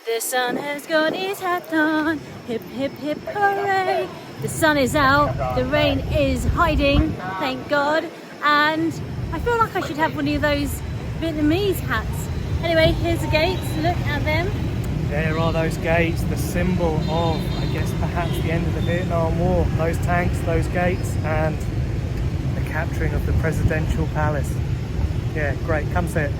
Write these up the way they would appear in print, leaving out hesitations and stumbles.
The sun has got his hat on, hip hip hip hooray. The sun is out, the rain is hiding, thank God. And I feel like I should have one of those Vietnamese hats. Anyway, here's the gates, look at them. There are those gates, the symbol of, I guess, perhaps the end of the Vietnam War. Those tanks, those gates, and the capturing of the presidential palace. Yeah, great, come see it.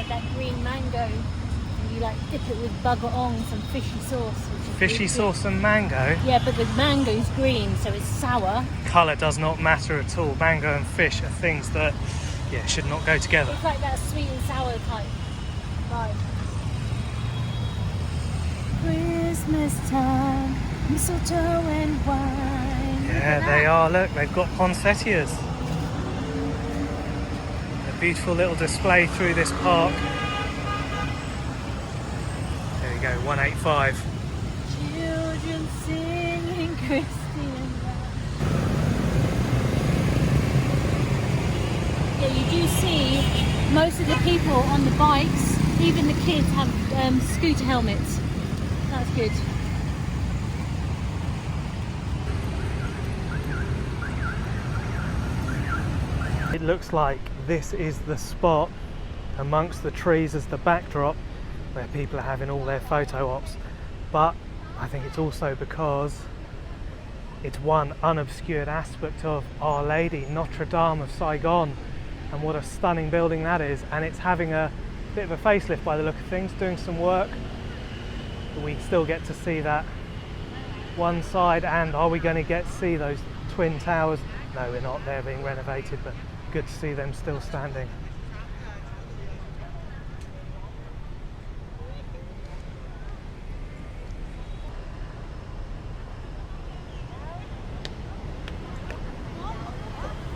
That green mango, and you like dip it with bugger ong, some fishy sauce. Which is Fishy really sauce and mango? Yeah, but the mango's green, so it's sour. Colour does not matter at all. Mango and fish are things that, yeah, should not go together. It's like that sweet and sour type vibe. Christmas time, mistletoe and wine. Yeah, they are. Look, they've got poinsettias. Beautiful little display through this park. There you go, 185. Children singing Christian. Yeah, you do see most of the people on the bikes, even the kids have scooter helmets. That's good. It looks like this is the spot amongst the trees as the backdrop where people are having all their photo ops, but I think it's also because it's one unobscured aspect of Our Lady, Notre-Dame of Saigon, and what a stunning building that is. And it's having a bit of a facelift by the look of things, doing some work, but we still get to see that one side. And are we going to get to see those twin towers? No, we're not. They're being renovated, but good to see them still standing.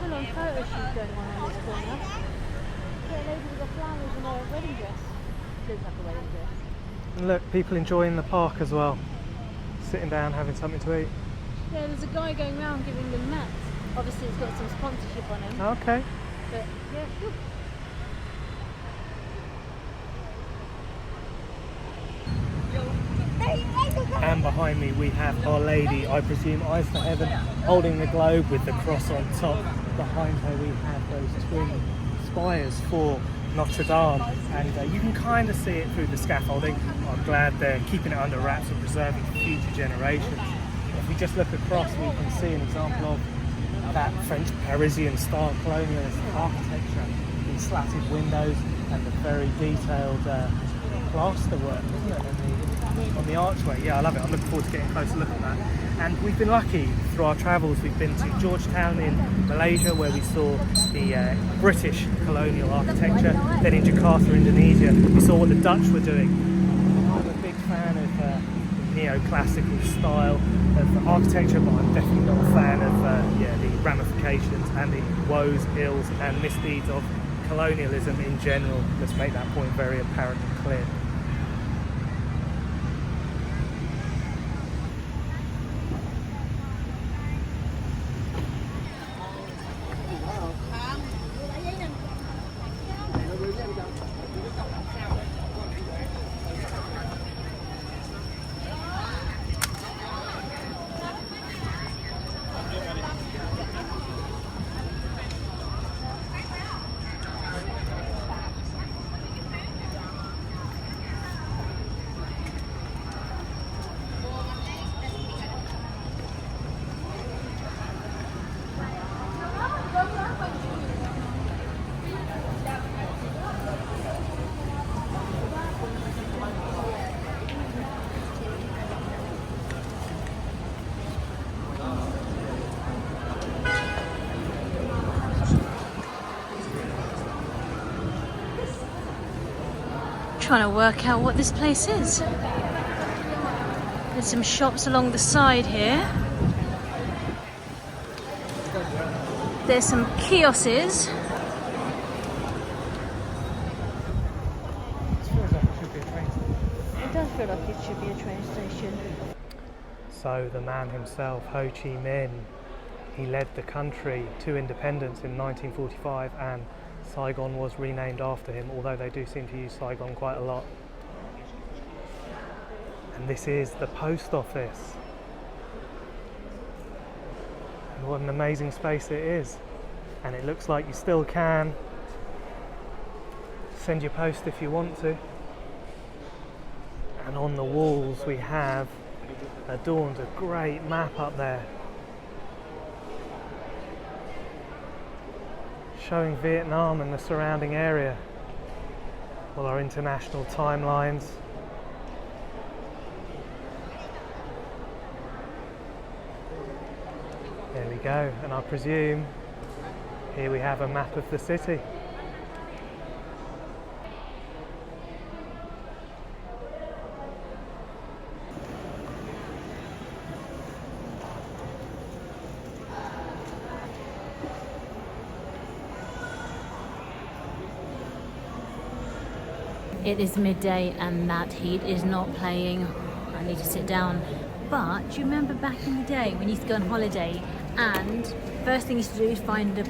Full on photo shoot going on in this corner. Got a lady with the flowers and a wedding dress. Looks like a wedding dress. And look, people enjoying the park as well. Sitting down, having something to eat. Yeah, there's a guy going around giving them mats. Obviously it's got some sponsorship on him. Okay. But yeah, whew. And behind me we have Our Lady, I presume eyes to heaven, holding the globe with the cross on top. Behind her we have those twin spires for Notre-Dame, and you can kind of see it through the scaffolding. I'm glad they're keeping it under wraps and preserving for future generations. If we just look across, we can see an example of that French Parisian style colonialist architecture, the slatted windows and the very detailed plaster work, isn't it, on the archway. Yeah, I love it. I'm looking forward to getting a closer look at that. And we've been lucky through our travels. We've been to Georgetown in Malaysia, where we saw the British colonial architecture. Then in Jakarta, Indonesia, we saw what the Dutch were doing. I'm a big fan of the neoclassical style of architecture, but I'm definitely not a fan of the ramifications and the woes, ills and misdeeds of colonialism in general. Let's make that point very apparent and clear. Trying to work out what this place is. There's some shops along the side here. There's some kiosks. It does feel like it should be a train station. So the man himself, Ho Chi Minh, he led the country to independence in 1945, and Saigon was renamed after him, although they do seem to use Saigon quite a lot. And this is the post office. And what an amazing space it is. And it looks like you still can send your post if you want to. And on the walls we have adorned a great map up there, showing Vietnam and the surrounding area. All our international timelines. There we go, and I presume here we have a map of the city. It is midday and that heat is not playing. I need to sit down. But do you remember back in the day when you used to go on holiday and first thing you used to do is find a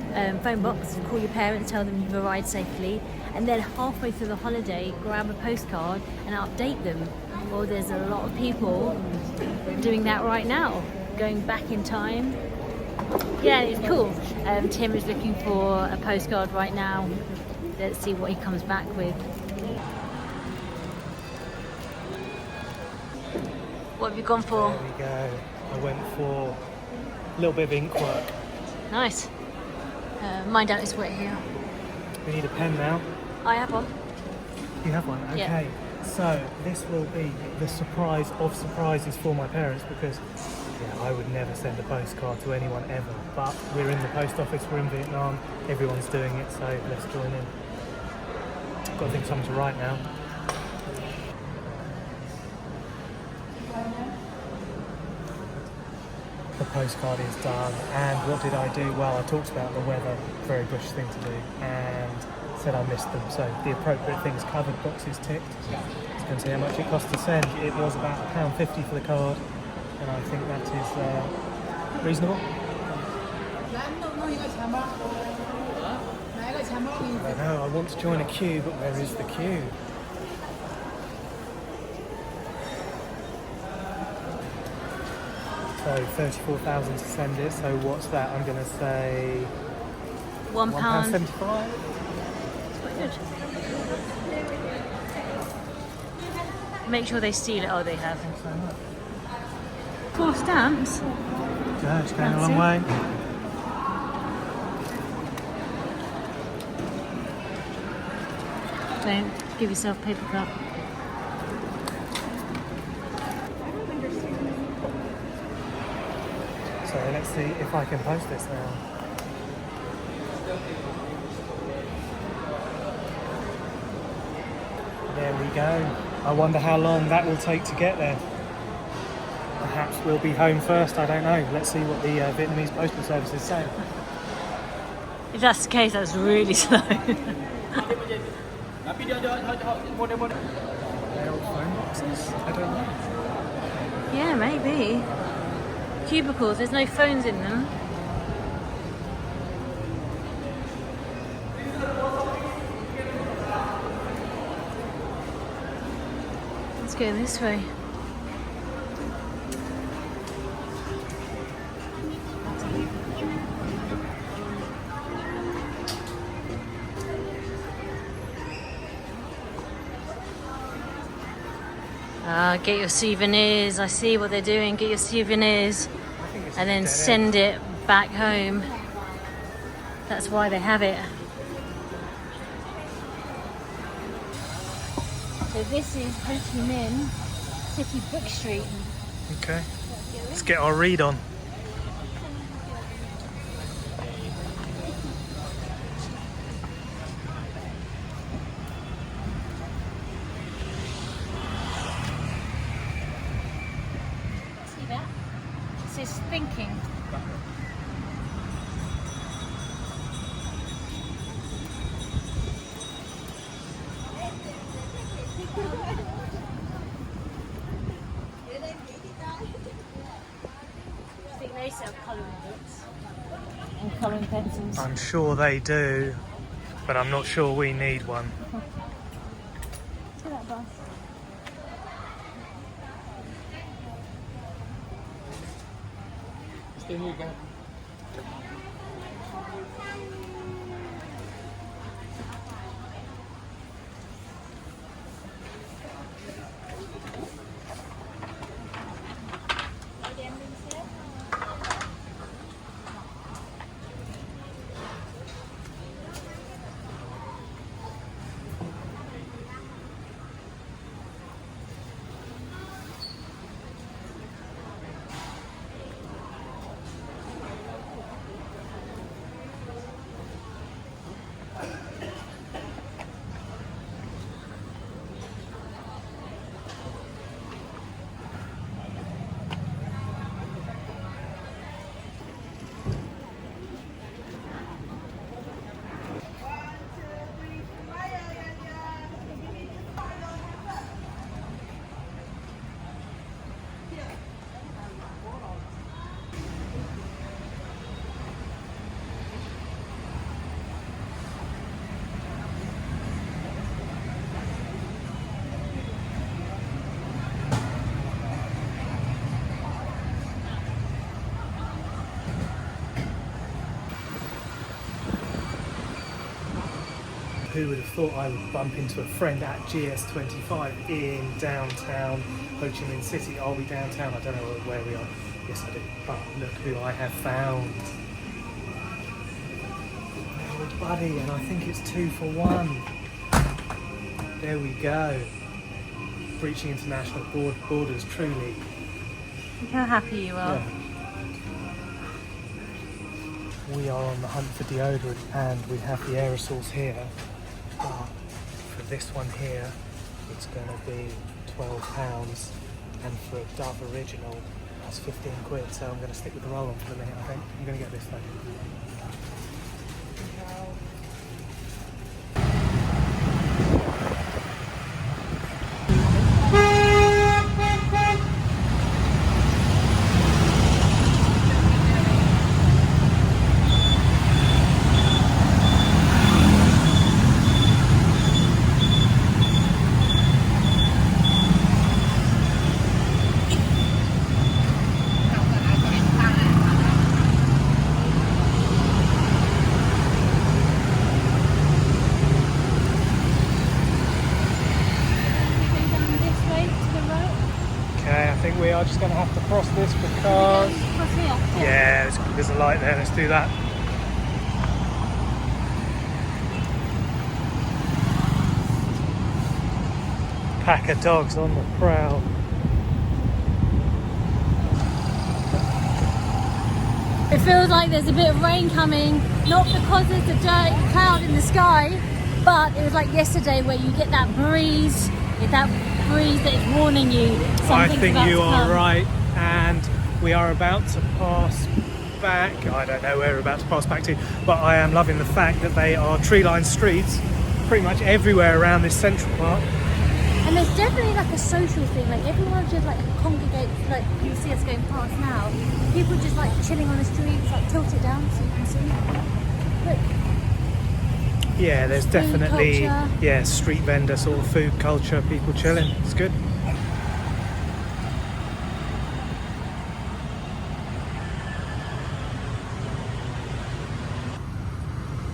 phone box, call your parents, tell them you've arrived safely, and then halfway through the holiday grab a postcard and update them? Well, there's a lot of people doing that right now, going back in time. Yeah, it's cool. Tim is looking for a postcard right now. Let's see what he comes back with. What have you gone for? There we go. I went for a little bit of ink work. Nice. Mine don't, it's wet here. We need a pen now. I have one. You have one? Okay. Yeah. So this will be the surprise of surprises for my parents, because I would never send a postcard to anyone ever. But we're in the post office, we're in Vietnam, everyone's doing it, so let's join in. Got to think of something to write now. The postcard is done, and what did I do? Well, I talked about the weather, very British thing to do, and said I missed them, so the appropriate things covered, boxes ticked. It's going to see how much it cost to send. It was about £1.50 for the card, and I think that is reasonable. I know, I want to join a queue, but where is the queue? So 34,000 to send it, so what's that? I'm going to say £1.75. Good. Make sure they steal it. Oh, they have. Thanks so much. 4 stamps. Yeah, it's going a long way. Don't give yourself a paper cut. So let's see if I can post this now. There we go. I wonder how long that will take to get there. Perhaps we'll be home first, I don't know. Let's see what the Vietnamese postal services say. If that's the case, that's really slow. They're old phone boxes? I don't know. Yeah, maybe. Cubicles, there's no phones in them. Let's go this way. Get your souvenirs. I see what they're doing. Get your souvenirs and then send it back home. That's why they have it. So this is Ho Chi Minh City Book Street. Okay, let's get our read on. See that? It says thinking. ones. I'm sure they do, but I'm not sure we need one. Look at that bus. There you go. Who would have thought I would bump into a friend at GS25 in downtown Ho Chi Minh City? Are we downtown? I don't know where we are. Yes, I do. But look who I have found. Oh, buddy, and I think it's 2 for 1. There we go. Breaching international borders, truly. Look how happy you are. Yeah. We are on the hunt for deodorant and we have the aerosols here. But for this one here, it's going to be £12, and for a Dove Original, that's 15 quid. So I'm going to stick with the roll-on for the minute. I think I'm going to get this though. I think we are just going to have to cross this because... Cross here? Yeah, there's a light there, let's do that. Pack of dogs on the prowl. It feels like there's a bit of rain coming, not because there's a dirty cloud in the sky, but it was like yesterday where you get that breeze, that is warning you. I think you are right, and we are about to pass back. I don't know where we're about to pass back to, but I am loving the fact that they are tree-lined streets pretty much everywhere around this central part. And there's definitely like a social thing, like everyone just like congregates, like you see us going past now, people just like chilling on the streets, like tilt it down so you can see. Look. Yeah, there's Food definitely culture. Street vendor sort of food culture, people chilling. It's good.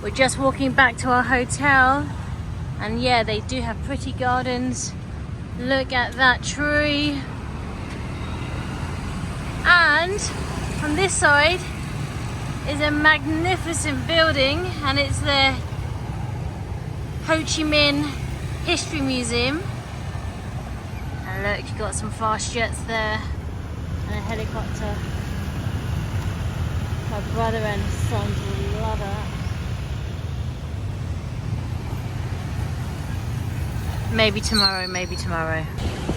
We're just walking back to our hotel, and yeah, they do have pretty gardens. Look at that tree. And on this side is a magnificent building, and it's the Ho Chi Minh History Museum. And look, you've got some fast jets there and a helicopter. My brother and sons will love that. Maybe tomorrow, maybe tomorrow.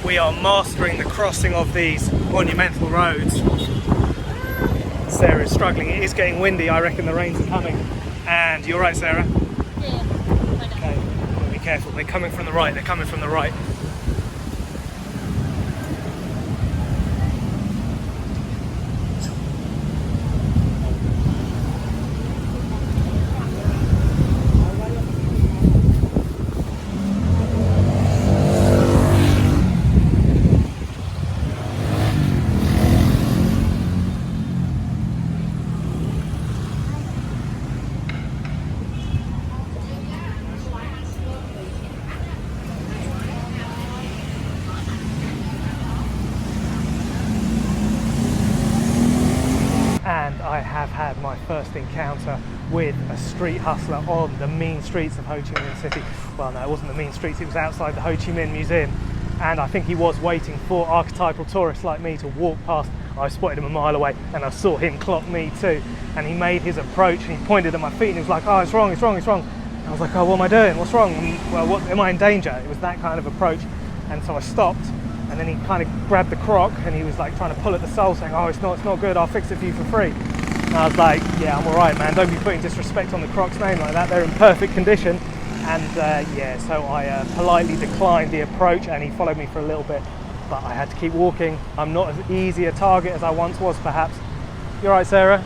We are mastering the crossing of these monumental roads. Sarah's struggling. It is getting windy. I reckon the rains are coming. And you're right, Sarah. Yeah. Okay, be careful. They're coming from the right. They're coming from the right. first encounter with a street hustler on the mean streets of Ho Chi Minh City. Well, no, it wasn't the mean streets, it was outside the Ho Chi Minh Museum. And I think he was waiting for archetypal tourists like me to walk past. I spotted him a mile away and I saw him clock me too. And he made his approach and he pointed at my feet and he was like, oh, it's wrong, it's wrong, it's wrong. And I was like, oh, what am I doing? What's wrong? And, well, am I in danger? It was that kind of approach. And so I stopped, and then he kind of grabbed the croc and he was like trying to pull at the sole saying, oh, it's not good, I'll fix it for you for free. And I was like, yeah, I'm all right, man. Don't be putting disrespect on the croc's name like that. They're in perfect condition. And yeah, so I politely declined the approach and he followed me for a little bit, but I had to keep walking. I'm not as easy a target as I once was, perhaps. You all right, Sarah?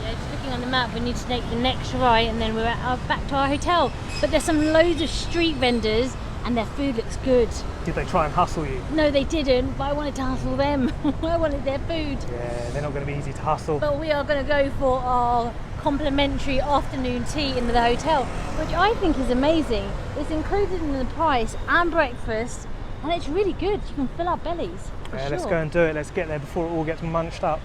Yeah, just looking on the map, we need to take the next right and then we're back to our hotel. But there's some loads of street vendors and their food looks good. Did they try and hustle you? No, they didn't, but I wanted to hustle them. I wanted their food. Yeah, they're not going to be easy to hustle. But we are going to go for our complimentary afternoon tea in the hotel, which I think is amazing. It's included in the price and breakfast, and it's really good. You can fill our bellies. Yeah, sure. let's go and do it. Let's get there before it all gets munched up.